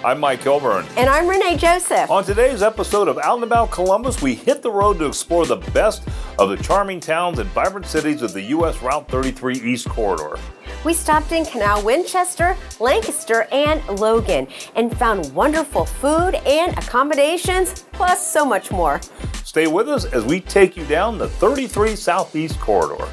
I'm Mike Kilburn. And I'm Renee Joseph. On today's episode of Out and About Columbus, we hit the road to explore the best of the charming towns and vibrant cities of the U.S. Route 33 East Corridor. We stopped in Canal Winchester, Lancaster, and Logan and found wonderful food and accommodations, plus so much more. Stay with us as we take you down the 33 Southeast Corridor.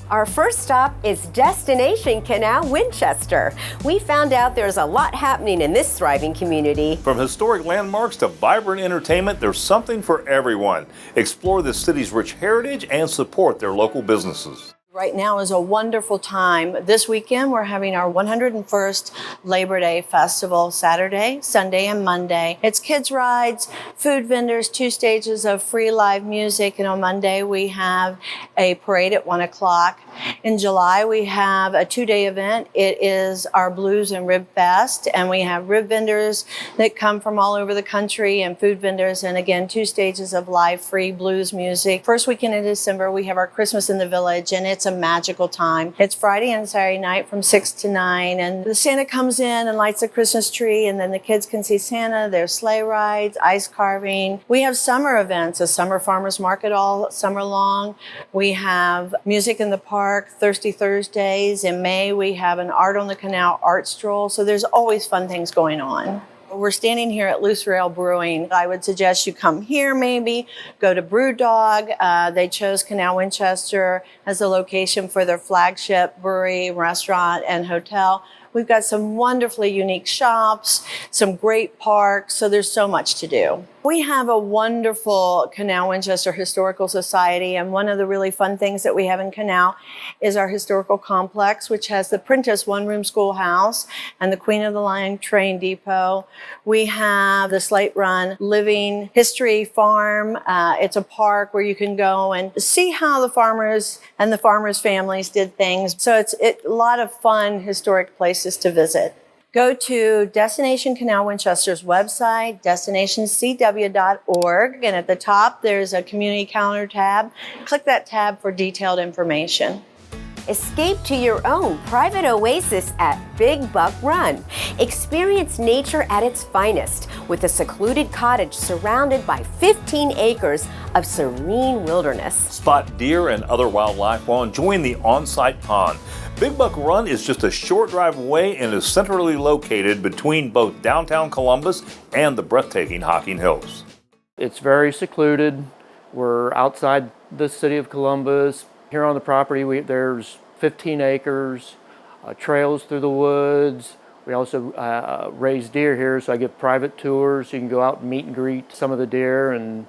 Our first stop is Destination Canal Winchester. We found out there's a lot happening in this thriving community. From historic landmarks to vibrant entertainment, there's something for everyone. Explore the city's rich heritage and support their local businesses. Right now is a wonderful time. This weekend, we're having our 101st Labor Day Festival, Saturday, Sunday, and Monday. It's kids' rides, food vendors, 2 stages of free live music, and on Monday, we have a parade at 1 o'clock. In July, we have a 2-day event. It is our Blues and Rib Fest, and we have rib vendors that come from all over the country and food vendors, and again, 2 stages of live free blues music. First weekend in December, we have our Christmas in the Village, and it's a magical time. It's Friday and Saturday night from 6 to 9, and the Santa comes in and lights the Christmas tree, and then the kids can see Santa. There's sleigh rides, ice carving. We have summer events, a summer farmers market all summer long. We have music in the park, Thirsty Thursdays. In May, we have an Art on the Canal art stroll, so there's always fun things going on. We're standing here at Loose Rail Brewing. I would suggest you come here maybe, go to BrewDog. They chose Canal Winchester as a location for their flagship brewery, restaurant, and hotel. We've got some wonderfully unique shops, some great parks, so there's so much to do. We have a wonderful Canal Winchester Historical Society, and one of the really fun things that we have in Canal is our historical complex, which has the Prentice one-room schoolhouse and the Queen of the Lion train depot. We have the Slate Run Living History Farm. It's a park where you can go and see how the farmers and the farmers' families did things. So it's a lot of fun historic places to visit. Go to Destination Canal Winchester's website, destinationcw.org, and at the top there's a community calendar tab. Click that tab for detailed information. Escape to your own private oasis at Big Buck Run. Experience nature at its finest with a secluded cottage surrounded by 15 acres of serene wilderness. Spot deer and other wildlife while enjoying the on-site pond. Big Buck Run is just a short drive away and is centrally located between both downtown Columbus and the breathtaking Hocking Hills. It's very secluded. We're outside the city of Columbus. Here on the property, there's 15 acres, trails through the woods. We also raise deer here, so I give private tours. You can go out and meet and greet some of the deer and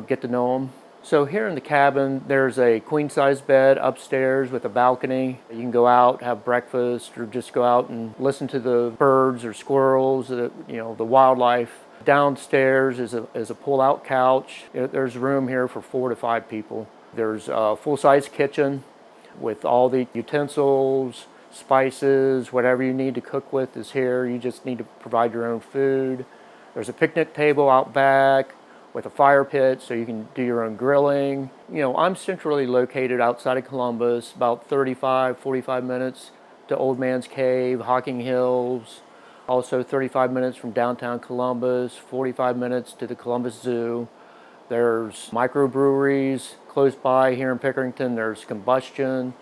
get to know them. So here in the cabin, there's a queen-size bed upstairs with a balcony. You can go out, have breakfast, or just go out and listen to the birds or squirrels, the wildlife. Downstairs is a pull-out couch. There's room here for 4 to 5 people. There's a full-size kitchen with all the utensils, spices, whatever you need to cook with is here. You just need to provide your own food. There's a picnic table out back with a fire pit so you can do your own grilling. I'm centrally located outside of Columbus, about 45 minutes to Old Man's Cave, Hocking Hills, also 35 minutes from downtown Columbus, 45 minutes to the Columbus Zoo. There's microbreweries close by here in Pickerington. There's Combustion.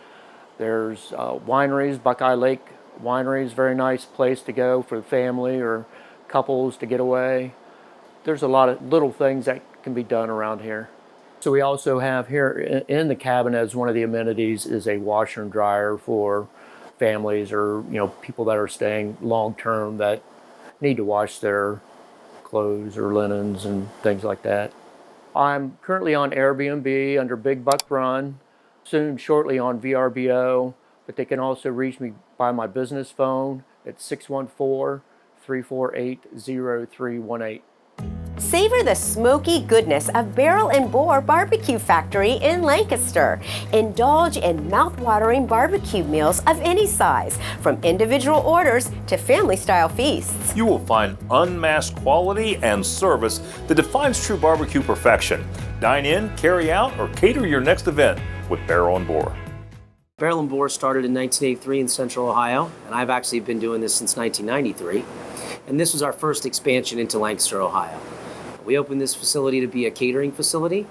There's wineries, Buckeye Lake Wineries, very nice place to go for the family or couples to get away. There's a lot of little things that can be done around here. So we also have here in the cabin as one of the amenities is a washer and dryer for families or people that are staying long term that need to wash their clothes or linens and things like that. I'm currently on Airbnb under Big Buck Run, soon shortly on VRBO, but they can also reach me by my business phone at 348-0318. Savor the smoky goodness of Barrel and Boar Barbecue Factory in Lancaster. Indulge in mouth-watering barbecue meals of any size, from individual orders to family-style feasts. You will find unmasked quality and service that defines true barbecue perfection. Dine in, carry out, or cater your next event with Barrel and Boar. Barrel and Boar started in 1983 in Central Ohio, and I've actually been doing this since 1993. And this was our first expansion into Lancaster, Ohio. We opened this facility to be a catering facility,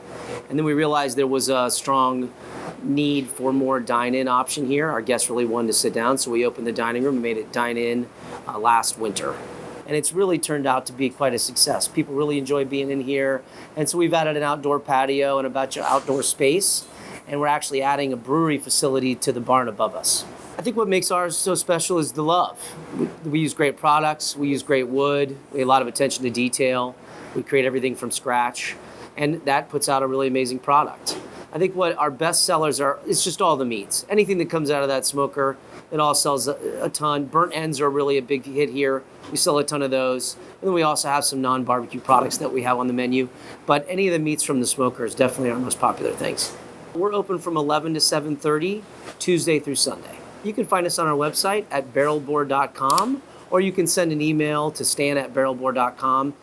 and then we realized there was a strong need for more dine-in option here. Our guests really wanted to sit down, so we opened the dining room and made it dine-in last winter. And it's really turned out to be quite a success. People really enjoy being in here, and so we've added an outdoor patio and a bunch of outdoor space, and we're actually adding a brewery facility to the barn above us. I think what makes ours so special is the love. We use great products, we use great wood, we have a lot of attention to detail. We create everything from scratch, and that puts out a really amazing product. I think what our best sellers are, it's just all the meats. Anything that comes out of that smoker, it all sells a ton. Burnt ends are really a big hit here. We sell a ton of those. And then we also have some non-barbecue products that we have on the menu. But any of the meats from the smoker is definitely our most popular things. We're open from 11 to 7:30, Tuesday through Sunday. You can find us on our website at barrelboar.com, or you can send an email to stan@barrelboar.com.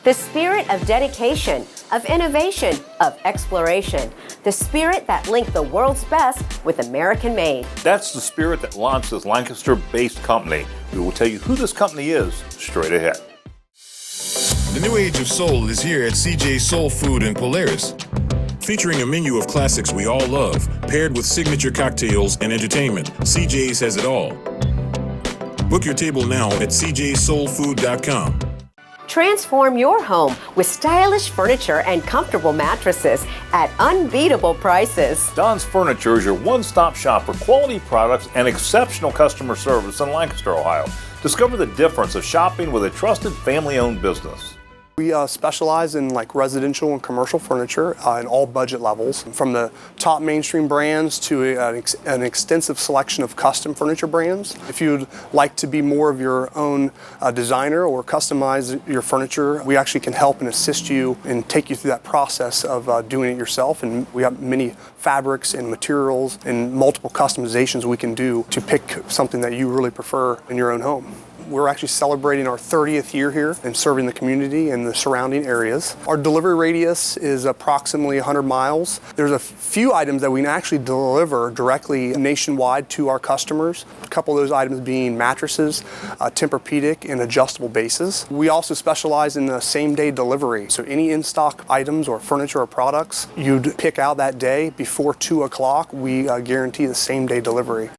The spirit of dedication, of innovation, of exploration. The spirit that linked the world's best with American made. That's the spirit that launched this Lancaster-based company. We will tell you who this company is straight ahead. The new age of soul is here at CJ's Soul Food in Polaris. Featuring a menu of classics we all love, paired with signature cocktails and entertainment, CJ's has it all. Book your table now at cjsoulfood.com. Transform your home with stylish furniture and comfortable mattresses at unbeatable prices. Don's Furniture is your one-stop shop for quality products and exceptional customer service in Lancaster, Ohio. Discover the difference of shopping with a trusted family-owned business. We specialize in residential and commercial furniture in all budget levels, from the top mainstream brands to an extensive selection of custom furniture brands. If you'd like to be more of your own designer or customize your furniture, we actually can help and assist you and take you through that process of doing it yourself. And we have many fabrics and materials and multiple customizations we can do to pick something that you really prefer in your own home. We're actually celebrating our 30th year here and serving the community and the surrounding areas. Our delivery radius is approximately 100 miles. There's a few items that we can actually deliver directly nationwide to our customers. A couple of those items being mattresses, Tempur-Pedic, and adjustable bases. We also specialize in the same-day delivery. So any in-stock items or furniture or products you'd pick out that day before 2 o'clock, we guarantee the same-day delivery.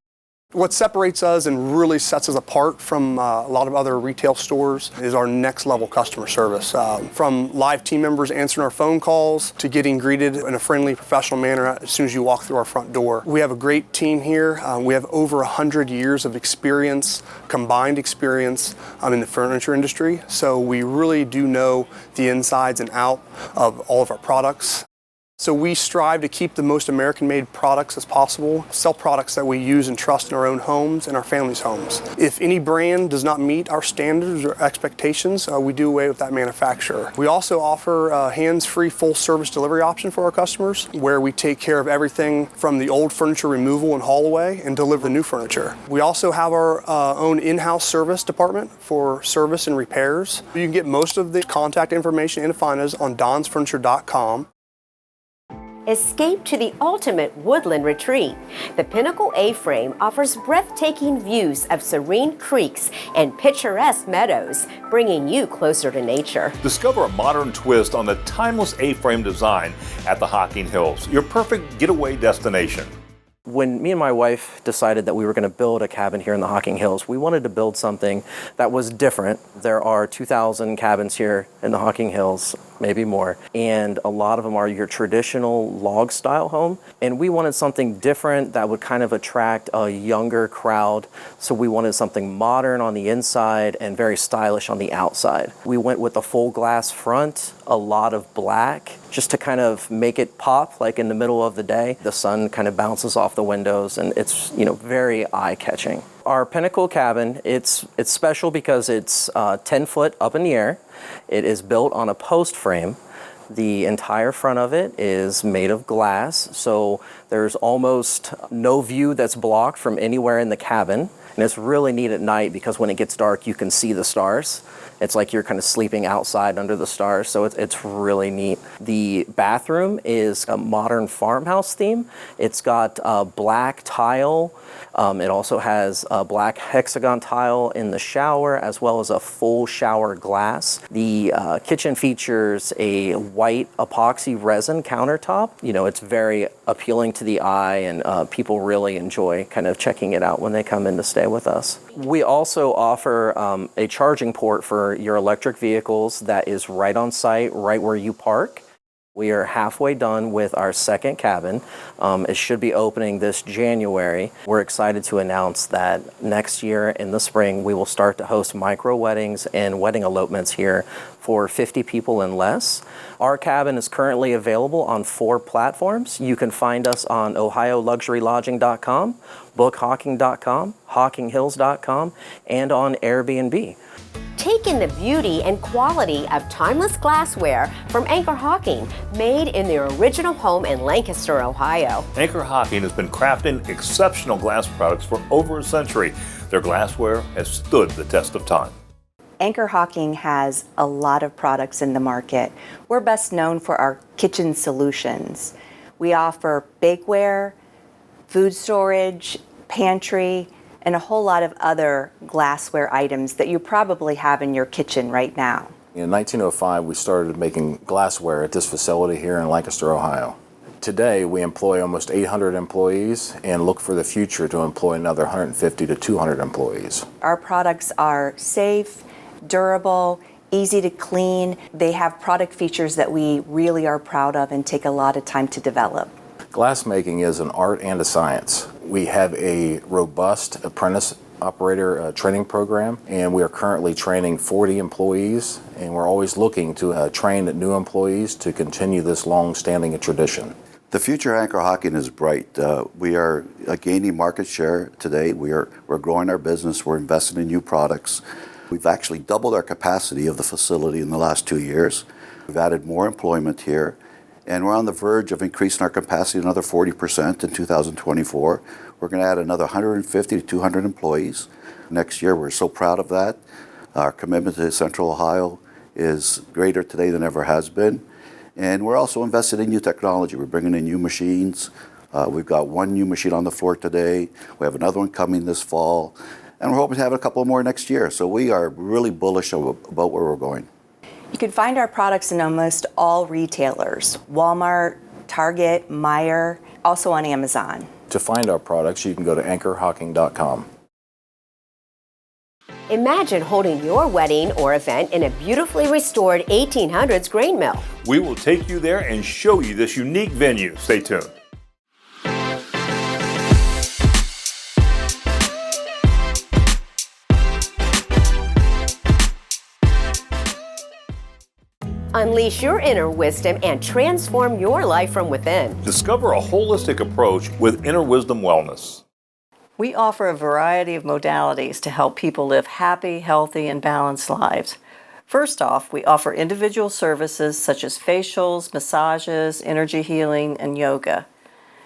What separates us and really sets us apart from a lot of other retail stores is our next level customer service. From live team members answering our phone calls to getting greeted in a friendly, professional manner as soon as you walk through our front door. We have a great team here. We have over 100 years of experience, combined experience in the furniture industry. So we really do know the insides and out of all of our products. So we strive to keep the most American-made products as possible, sell products that we use and trust in our own homes and our families' homes. If any brand does not meet our standards or expectations, we do away with that manufacturer. We also offer a hands-free full-service delivery option for our customers, where we take care of everything from the old furniture removal and haul away and deliver the new furniture. We also have our own in-house service department for service and repairs. You can get most of the contact information and find us on donsfurniture.com. Escape to the ultimate woodland retreat. The Pinnacle A-Frame offers breathtaking views of serene creeks and picturesque meadows, bringing you closer to nature. Discover a modern twist on the timeless A-Frame design at the Hocking Hills, your perfect getaway destination. When me and my wife decided that we were going to build a cabin here in the Hocking Hills, we wanted to build something that was different. There are 2,000 cabins here in the Hocking Hills, maybe more, and a lot of them are your traditional log style home. And we wanted something different that would kind of attract a younger crowd. So we wanted something modern on the inside and very stylish on the outside. We went with a full glass front, a lot of black, just to kind of make it pop like in the middle of the day. The sun kind of bounces off the windows and it's, very eye-catching. Our Pinnacle cabin, it's special because it's 10 foot up in the air. It is built on a post frame. The entire front of it is made of glass, so there's almost no view that's blocked from anywhere in the cabin. And it's really neat at night because when it gets dark, you can see the stars. It's like you're kind of sleeping outside under the stars, so it's really neat. The bathroom is a modern farmhouse theme. It's got black tile. It also has a black hexagon tile in the shower, as well as a full shower glass. The kitchen features a white epoxy resin countertop. You know, it's very appealing to the eye, and people really enjoy kind of checking it out when they come in to stay with us. We also offer a charging port for your electric vehicles that is right on site, right where you park. We are halfway done with our second cabin. It should be opening this January. We're excited to announce that next year in the spring, we will start to host micro weddings and wedding elopements here for 50 people and less. Our cabin is currently available on 4 platforms. You can find us on OhioLuxuryLodging.com, BookHawking.com, HawkingHills.com, and on Airbnb. Take in the beauty and quality of timeless glassware from Anchor Hawking, made in their original home in Lancaster, Ohio. Anchor Hawking has been crafting exceptional glass products for over a century. Their glassware has stood the test of time. Anchor Hawking has a lot of products in the market. We're best known for our kitchen solutions. We offer bakeware, food storage, pantry, and a whole lot of other glassware items that you probably have in your kitchen right now. In 1905, we started making glassware at this facility here in Lancaster, Ohio. Today, we employ almost 800 employees and look for the future to employ another 150 to 200 employees. Our products are safe, durable, easy to clean. They have product features that we really are proud of and take a lot of time to develop. Glassmaking is an art and a science. We have a robust apprentice operator training program, and we are currently training 40 employees, and we're always looking to train new employees to continue this long-standing tradition. The future of Anchor Hawking is bright. We are gaining market share today. We're growing our business. We're investing in new products. We've actually doubled our capacity of the facility in the last 2 years. We've added more employment here. And we're on the verge of increasing our capacity another 40% in 2024. We're going to add another 150 to 200 employees next year. We're so proud of that. Our commitment to Central Ohio is greater today than ever has been. And we're also invested in new technology. We're bringing in new machines. We've got 1 new machine on the floor today. We have another one coming this fall. And we're hoping to have a couple more next year. So we are really bullish about where we're going. You can find our products in almost all retailers, Walmart, Target, Meijer, also on Amazon. To find our products, you can go to anchorhawking.com. Imagine holding your wedding or event in a beautifully restored 1800s grain mill. We will take you there and show you this unique venue. Stay tuned. Unleash your inner wisdom and transform your life from within. Discover a holistic approach with Inner Wisdom Wellness. We offer a variety of modalities to help people live happy, healthy, and balanced lives. First off, we offer individual services such as facials, massages, energy healing, and yoga.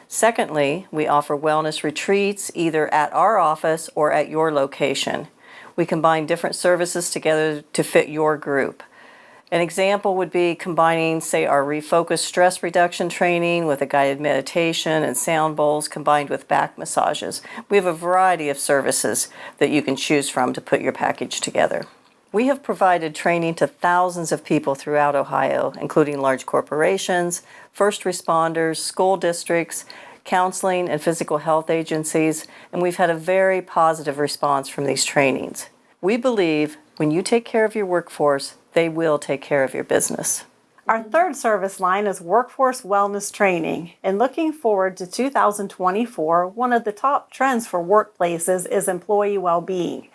Secondly, we offer wellness retreats either at our office or at your location. We combine different services together to fit your group. An example would be combining, say, our Refocus stress reduction training with a guided meditation and sound bowls combined with back massages. We have a variety of services that you can choose from to put your package together. We have provided training to thousands of people throughout Ohio, including large corporations, first responders, school districts, counseling and physical health agencies, and we've had a very positive response from these trainings. We believe when you take care of your workforce, they will take care of your business. Our third service line is Workforce Wellness Training. And looking forward to 2024, one of the top trends for workplaces is employee well-being.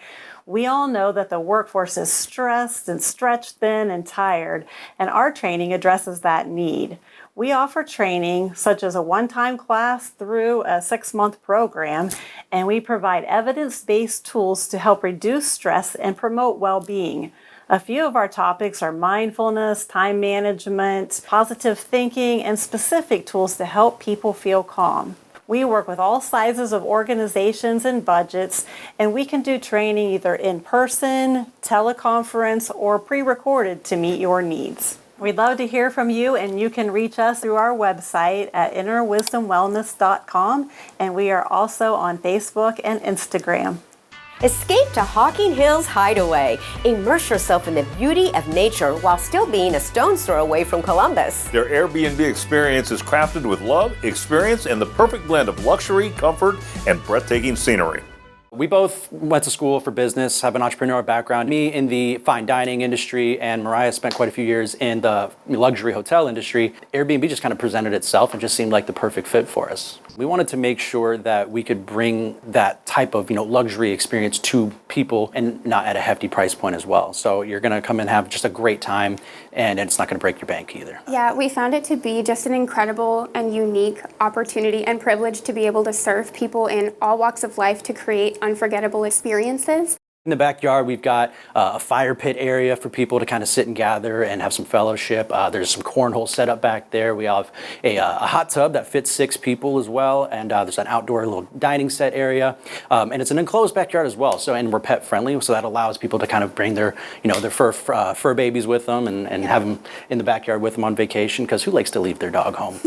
We all know that the workforce is stressed and stretched thin and tired, and our training addresses that need. We offer training such as a one-time class through a 6-month program, and we provide evidence-based tools to help reduce stress and promote well-being. A few of our topics are mindfulness, time management, positive thinking, and specific tools to help people feel calm. We work with all sizes of organizations and budgets, and we can do training either in person, teleconference, or pre-recorded to meet your needs. We'd love to hear from you, and you can reach us through our website at innerwisdomwellness.com, and we are also on Facebook and Instagram. Escape to Hocking Hills Hideaway. Immerse yourself in the beauty of nature while still being a stone's throw away from Columbus. Their Airbnb experience is crafted with love, experience, and the perfect blend of luxury, comfort, and breathtaking scenery. We both went to school for business, have an entrepreneurial background. Me in the fine dining industry, and Mariah spent quite a few years in the luxury hotel industry. Airbnb just kind of presented itself and just seemed like the perfect fit for us. We wanted to make sure that we could bring that type of luxury experience to people and not at a hefty price point as well. So you're going to come and have just a great time, and it's not going to break your bank either. Yeah, we found it to be just an incredible and unique opportunity and privilege to be able to serve people in all walks of life to create unforgettable experiences. In the backyard, we've got a fire pit area for people to kind of sit and gather and have some fellowship. There's some cornhole set up back there. We have a hot tub that fits 6 people as well, and there's an outdoor little dining set area. And it's an enclosed backyard as well. So, and we're pet friendly, so that allows people to kind of bring their, their fur babies with them and have them in the backyard with them on vacation. Because who likes to leave their dog home?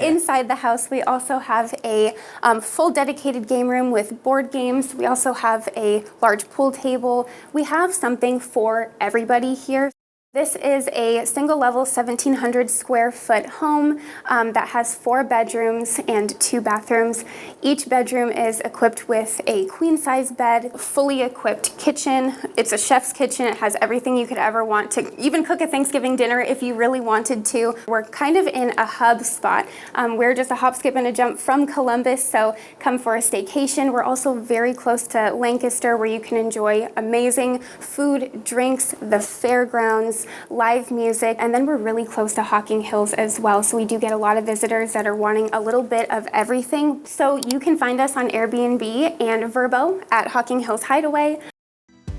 Inside the house, we also have a full dedicated game room with board games. We also have a large pool table. We have something for everybody here. This is a single level 1,700 square foot home that has 4 bedrooms and 2 bathrooms. Each bedroom is equipped with a queen size bed, fully equipped kitchen. It's a chef's kitchen. It has everything you could ever want to even cook a Thanksgiving dinner if you really wanted to. We're kind of in a hub spot. We're just a hop, skip, and a jump from Columbus, so come for a staycation. We're also very close to Lancaster, where you can enjoy amazing food, drinks, the fairgrounds, live music, and then we're really close to Hocking Hills as well, so we do get a lot of visitors that are wanting a little bit of everything. So you can find us on Airbnb and Vrbo at Hocking Hills Hideaway.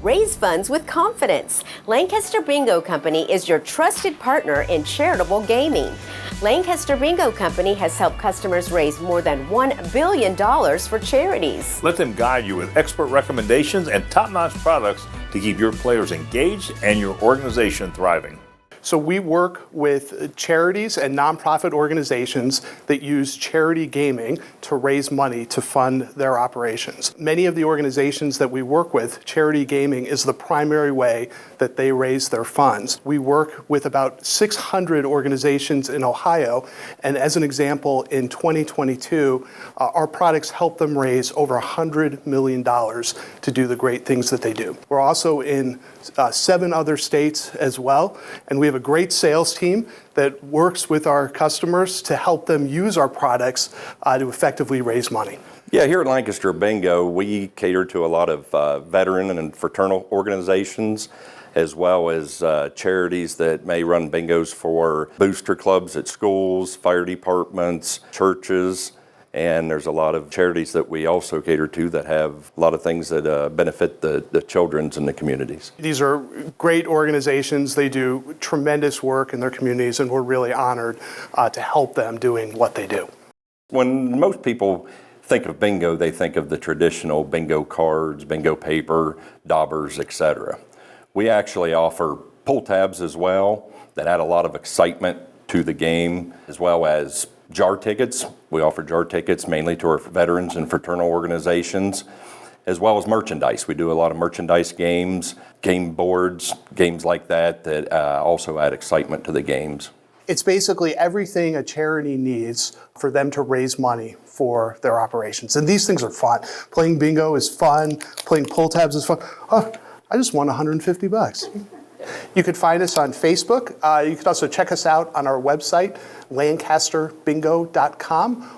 Raise funds with confidence. Lancaster Bingo Company is your trusted partner in charitable gaming. Lancaster Bingo Company has helped customers raise more than $1 billion for charities. Let them guide you with expert recommendations and top-notch products to keep your players engaged and your organization thriving. So we work with charities and nonprofit organizations that use charity gaming to raise money to fund their operations. Many of the organizations that we work with, charity gaming is the primary way that they raise their funds. We work with about 600 organizations in Ohio, and as an example, in 2022, our products help them raise over $100 million to do the great things that they do. We're also in 7 other states as well, and we have a great sales team that works with our customers to help them use our products to effectively raise money. Yeah, here at Lancaster Bingo, we cater to a lot of veteran and fraternal organizations, as well as charities that may run bingos for booster clubs at schools, fire departments, churches. And there's a lot of charities that we also cater to that have a lot of things that benefit the children's in the communities. These are great organizations. They do tremendous work in their communities, and we're really honored to help them doing what they do. When most people think of bingo, they think of the traditional bingo cards, bingo paper, daubers, etc. We actually offer pull tabs as well that add a lot of excitement to the game, as well as jar tickets. We offer jar tickets mainly to our veterans and fraternal organizations, as well as merchandise. We do a lot of merchandise games, game boards, games like that also add excitement to the games. It's basically everything a charity needs for them to raise money for their operations. And these things are fun. Playing bingo is fun. Playing pull tabs is fun. Oh, I just won $150. You can find us on Facebook. You can also check us out on our website, lancasterbingo.com.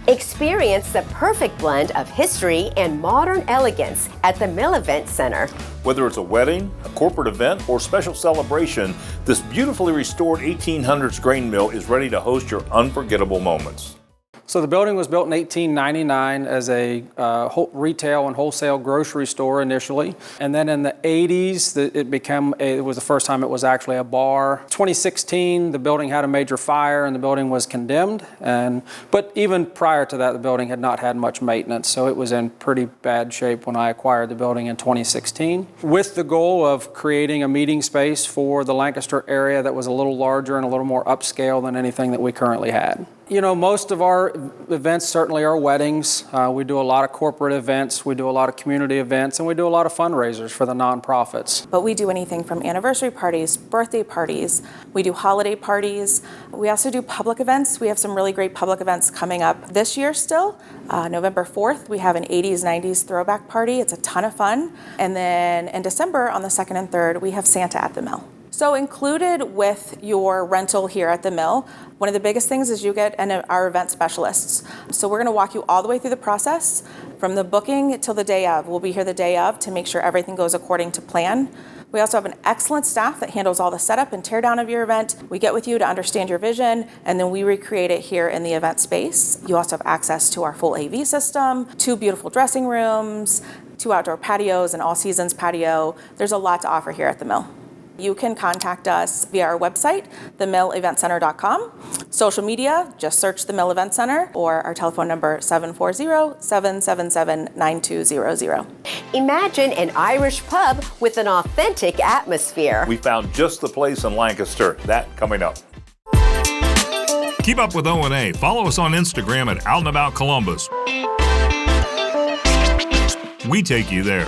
Experience the perfect blend of history and modern elegance at the Mill Event Center. Whether it's a wedding, a corporate event, or special celebration, this beautifully restored 1800s grain mill is ready to host your unforgettable moments. So the building was built in 1899 as a retail and wholesale grocery store initially. And then in the 80s, it was the first time it was actually a bar. 2016, the building had a major fire and the building was condemned. But even prior to that, the building had not had much maintenance. So it was in pretty bad shape when I acquired the building in 2016. With the goal of creating a meeting space for the Lancaster area that was a little larger and a little more upscale than anything that we currently had. You know, most of our events certainly are weddings. We do a lot of corporate events, we do a lot of community events, and we do a lot of fundraisers for the nonprofits. But we do anything from anniversary parties, birthday parties, we do holiday parties. We also do public events. We have some really great public events coming up this year still. November 4th, we have an 80s, 90s throwback party. It's a ton of fun. And then in December, on the 2nd and 3rd, we have Santa at the Mill. So included with your rental here at the Mill, one of the biggest things is you get our event specialists. So we're going to walk you all the way through the process from the booking till the day of. We'll be here the day of to make sure everything goes according to plan. We also have an excellent staff that handles all the setup and tear down of your event. We get with you to understand your vision, and then we recreate it here in the event space. You also have access to our full AV system, 2 beautiful dressing rooms, 2 outdoor patios, an all-seasons patio. There's a lot to offer here at the Mill. You can contact us via our website, themilleventcenter.com. Social media, just search the Mill Event Center, or our telephone number 740-777-9200. Imagine an Irish pub with an authentic atmosphere. We found just the place in Lancaster. That coming up. Keep up with O&A. Follow us on Instagram at Out and About Columbus. We take you there.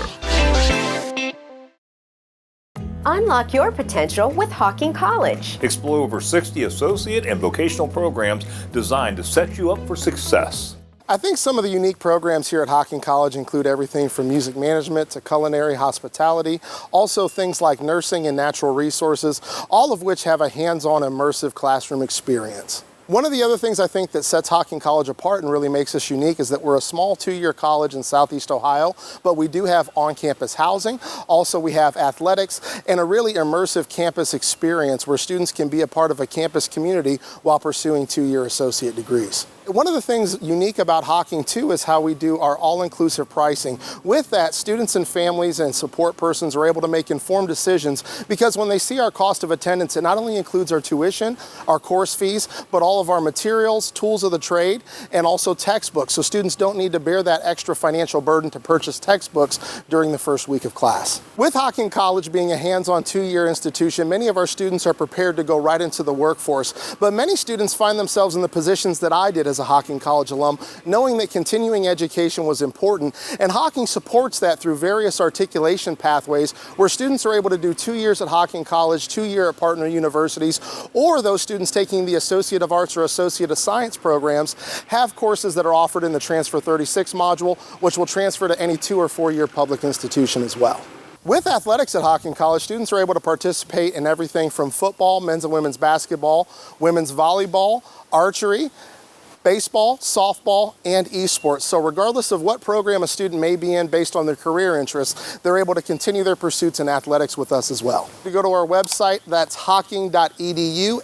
Unlock your potential with Hocking College. Explore over 60 associate and vocational programs designed to set you up for success. I think some of the unique programs here at Hocking College include everything from music management to culinary hospitality, also things like nursing and natural resources, all of which have a hands-on immersive classroom experience. One of the other things I think that sets Hocking College apart and really makes us unique is that we're a small 2-year college in Southeast Ohio, but we do have on-campus housing. Also, we have athletics and a really immersive campus experience where students can be a part of a campus community while pursuing 2-year associate degrees. One of the things unique about Hocking too is how we do our all-inclusive pricing. With that, students and families and support persons are able to make informed decisions because when they see our cost of attendance, it not only includes our tuition, our course fees, but all of our materials, tools of the trade, and also textbooks. So students don't need to bear that extra financial burden to purchase textbooks during the first week of class. With Hocking College being a hands-on 2-year institution, many of our students are prepared to go right into the workforce. But many students find themselves in the positions that I did as a Hocking College alum, knowing that continuing education was important, and Hocking supports that through various articulation pathways where students are able to do 2 years at Hocking College, 2 year at partner universities, or those students taking the Associate of Arts or Associate of Science programs have courses that are offered in the Transfer 36 module, which will transfer to any 2 or 4 year public institution as well. With athletics at Hocking College, students are able to participate in everything from football, men's and women's basketball, women's volleyball, archery, baseball, softball, and esports. So regardless of what program a student may be in based on their career interests, they're able to continue their pursuits in athletics with us as well. If you go to our website, that's hocking.edu,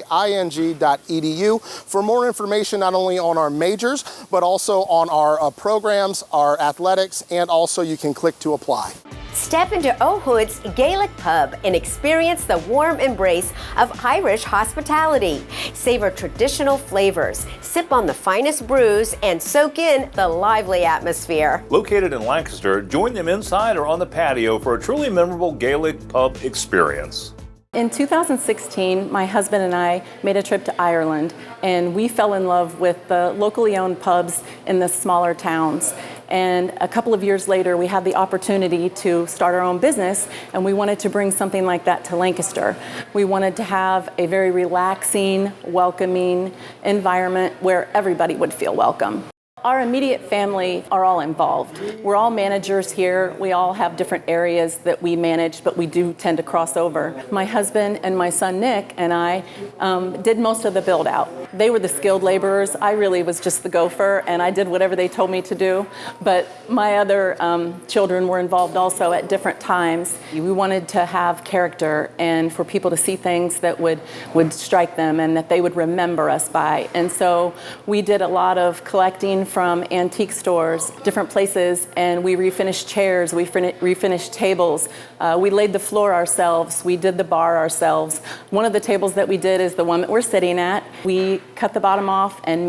HOCKING.edu, for more information not only on our majors, but also on our programs, our athletics, and also you can click to apply. Step into O'Hood's Gaelic Pub and experience the warm embrace of Irish hospitality. Savor traditional flavors, sip on the finest brews, and soak in the lively atmosphere. Located in Lancaster, join them inside or on the patio for a truly memorable Gaelic pub experience. In 2016, my husband and I made a trip to Ireland, and we fell in love with the locally owned pubs in the smaller towns. And a couple of years later, we had the opportunity to start our own business, and we wanted to bring something like that to Lancaster. We wanted to have a very relaxing, welcoming environment where everybody would feel welcome. Our immediate family are all involved. We're all managers here. We all have different areas that we manage, but we do tend to cross over. My husband and my son Nick and I did most of the build out. They were the skilled laborers. I really was just the gopher, and I did whatever they told me to do. But my other children were involved also at different times. We wanted to have character and for people to see things that would strike them and that they would remember us by. And so we did a lot of collecting from antique stores, different places, and we refinished chairs, we refinished tables. We laid the floor ourselves. We did the bar ourselves. One of the tables that we did is the one that we're sitting at. We cut the bottom off and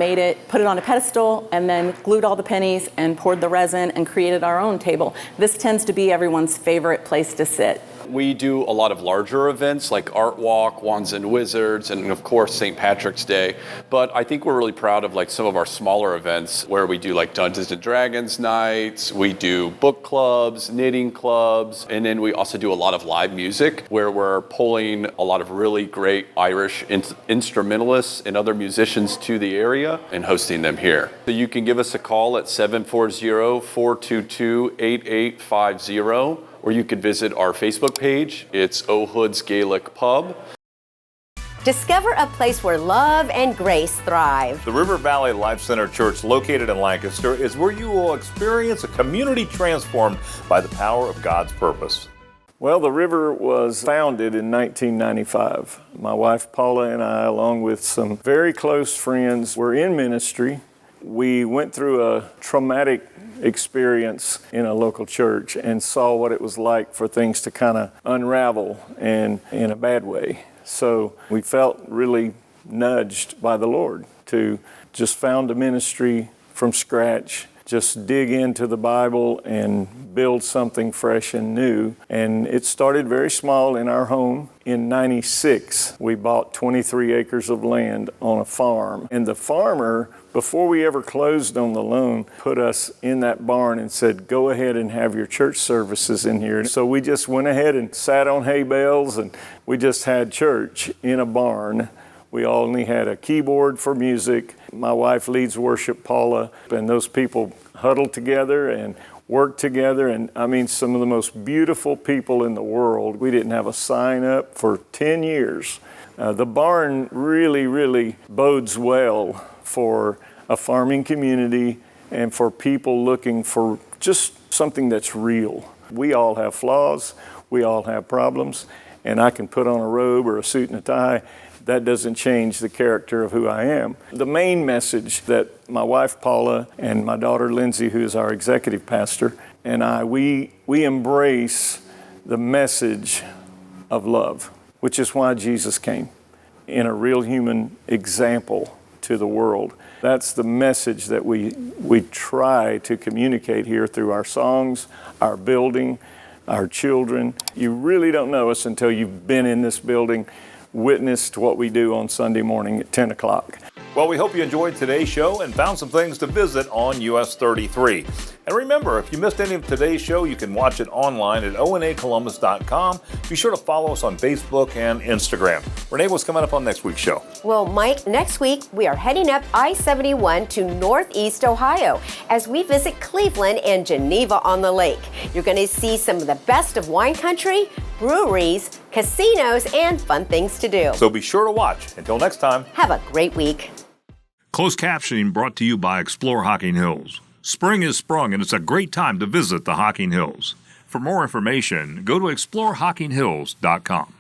put it on a pedestal, and then glued all the pennies and poured the resin and created our own table. This tends to be everyone's favorite place to sit. We do a lot of larger events like Art Walk, Wands and Wizards, and of course St. Patrick's Day. But I think we're really proud of like some of our smaller events where we do like Dungeons and Dragons nights, we do book clubs, knitting clubs, and then we also do a lot of live music where we're pulling a lot of really great Irish instrumentalists and other musicians to the area and hosting them here. So you can give us a call at 740-422-8850. Or you could visit our Facebook page. It's O'Hood's Gaelic Pub. Discover a place where love and grace thrive. The River Valley Life Center Church, located in Lancaster, is where you will experience a community transformed by the power of God's purpose. Well, the River was founded in 1995. My wife Paula and I, along with some very close friends, were in ministry. We went through a traumatic experience in a local church and saw what it was like for things to kind of unravel and in a bad way. So we felt really nudged by the Lord to just found a ministry from scratch, just dig into the Bible and build something fresh and new. And it started very small in our home. In '96, we bought 23 acres of land on a farm. And the farmer, before we ever closed on the loan, put us in that barn and said, go ahead and have your church services in here. So we just went ahead and sat on hay bales and we just had church in a barn. We only had a keyboard for music. My wife leads worship, Paula, and those people huddled together and worked together. And I mean, some of the most beautiful people in the world. We didn't have a sign up for 10 years. The barn really bodes well for a farming community and for people looking for just something that's real. We all have flaws, we all have problems, and I can put on a robe or a suit and a tie. That doesn't change the character of who I am. The main message that my wife Paula and my daughter Lindsay, who is our executive pastor, and I, we embrace the message of love, which is why Jesus came, in a real human example to the world. That's the message that we try to communicate here through our songs, our building, our children. You really don't know us until you've been in this building, witnessed what we do on Sunday morning at 10 o'clock. Well, we hope you enjoyed today's show and found some things to visit on US 33. And remember, if you missed any of today's show, you can watch it online at onacolumbus.com. Be sure to follow us on Facebook and Instagram. Renee, what's coming up on next week's show? Well, Mike, next week we are heading up I-71 to Northeast Ohio as we visit Cleveland and Geneva on the Lake. You're going to see some of the best of wine country, breweries, casinos, and fun things to do. So be sure to watch. Until next time, have a great week. Closed captioning brought to you by Explore Hocking Hills. Spring is sprung and it's a great time to visit the Hocking Hills. For more information, go to exploreHockingHills.com.